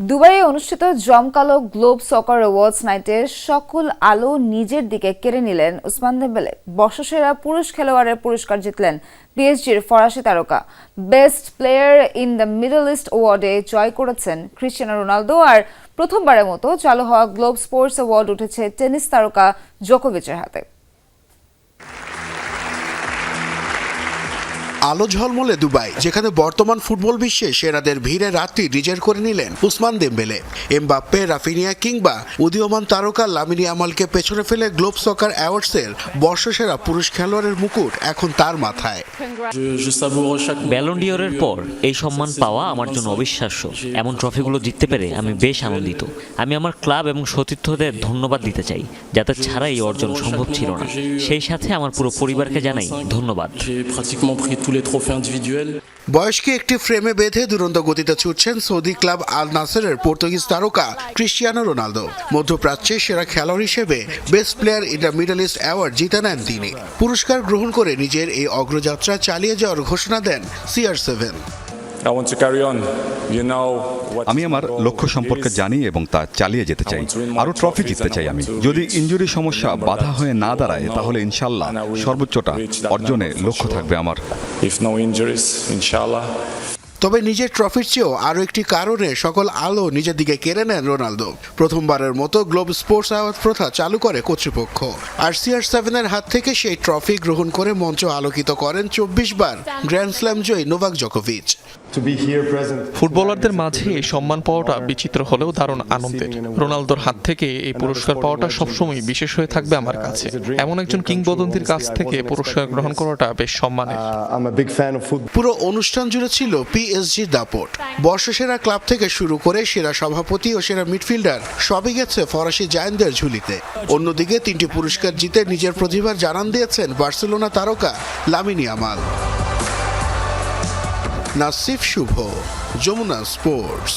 দুবাইয়ে অনুষ্ঠিত জমকালো গ্লোব সকার অ্যাওয়ার্ডস নাইটের সকল আলো নিজের দিকে কেড়ে নিলেন ওসমান দেমবেলে। বর্ষসেরা পুরুষ খেলোয়াড়ের পুরস্কার জিতলেন পিএসজির ফরাসি তারকা। Best player in the Middle East অ্যাওয়ার্ডে জয় করেছেন ক্রিস্টিয়ানো রোনালদো। আর প্রথমবারের মতো চালু হওয়া গ্লোব স্পোর্টস অ্যাওয়ার্ড উঠেছে টেনিস তারকা জোকোভিচের হাতে। আলো ঝলমলে দুবাই, যেখানে বর্তমান ফুটবল বিশ্বে সেরাদের ভিড়ে রাতটি নিজের করে নিলেন ওসমান দেমবেলে। এমবাপ্পে, রাফিনিয়া কিংবা উদীয়মান তারকা লামিন ইয়ামালকে পেছনে ফেলে গ্লোব সকার অ্যাওয়ার্ডসের বর্ষসেরা পুরুষ খেলোয়াড়ের মুকুট এখন তার মাথায়। ব্যালন ডি'অরের পর এই সম্মান পাওয়া আমার জন্য অবিশ্বাস্য। এমন ট্রফিগুলো জিততে পেরে আমি বেশ আনন্দিত। আমি আমার ক্লাব এবং সতীর্থদের ধন্যবাদ দিতে চাই, যাদের ছাড়া এই অর্জন সম্ভব ছিল না। সেই সাথে আমার পুরো পরিবারকে জানাই ধন্যবাদ। বয়সকে একটি ফ্রেমে বেঁধে দুরন্ত গতিতে ছুটছেন সৌদি ক্লাব আল নাসেরের পর্তুগিজ তারকা ক্রিস্টিয়ানো রোনালদো। মধ্যপ্রাচ্যে সেরা খেলোয়াড় হিসেবে best player in the Middle east award জিতে নেন তিনি। পুরস্কার গ্রহণ করে নিজের এই অগ্রযাত্রা চালিয়ে যাওয়ার ঘোষণা দেন CR7। আমি আমার লক্ষ্য সম্পর্কে জানি এবং তা চালিয়ে যেতে চাই। আরও ট্রফি জিততে চাই আমি। যদি ইনজুরি সমস্যা বাধা হয়ে না দাঁড়ায়, তাহলে ইনশাল্লাহ সর্বোচ্চটা অর্জনে লক্ষ্য থাকবে আমার। তবে নিজের ট্রফির চেয়েও আরও একটি কারণে সকল আলো নিজের দিকে কেড়ে নেন রোনালদো। প্রথমবারের মতো গ্লোব স্পোর্টস অ্যাওয়ার্ড প্রথা চালু করে কর্তৃপক্ষ। আর CR7-এর হাত থেকে সেই ট্রফি গ্রহণ করে মঞ্চ আলোকিত করেন 24 বার গ্র্যান্ড স্ল্যাম জয়ী নোভাক জোকোভিচ। ফুটবলারদের মাঝে এই সম্মান পাওয়াটা বিচিত্র হলেও দারুণ আনন্দের। রোনালদোর হাত থেকে এই পুরস্কার পাওয়াটা সবসময় বিশেষ হয়ে থাকবে আমার কাছে। এমন একজন কিংবদন্তির কাছ থেকে পুরস্কার গ্রহণ করাটা বেশ সম্মানের। পুরো অনুষ্ঠান জুড়ে ছিল PSG দাপট। বর্ষসেরা ক্লাব থেকে শুরু করে সেরা সভাপতি ও সেরা মিডফিল্ডার সবই গেছে ফরাসি জায়ান্টদের ঝুলিতে। অন্যদিকে 3টি পুরস্কার জিতে নিজের প্রতিভার জানান দিয়েছেন বার্সেলোনা তারকা লামিন ইয়ামাল। নাসিফ শুভ, যমুনা স্পোর্টস।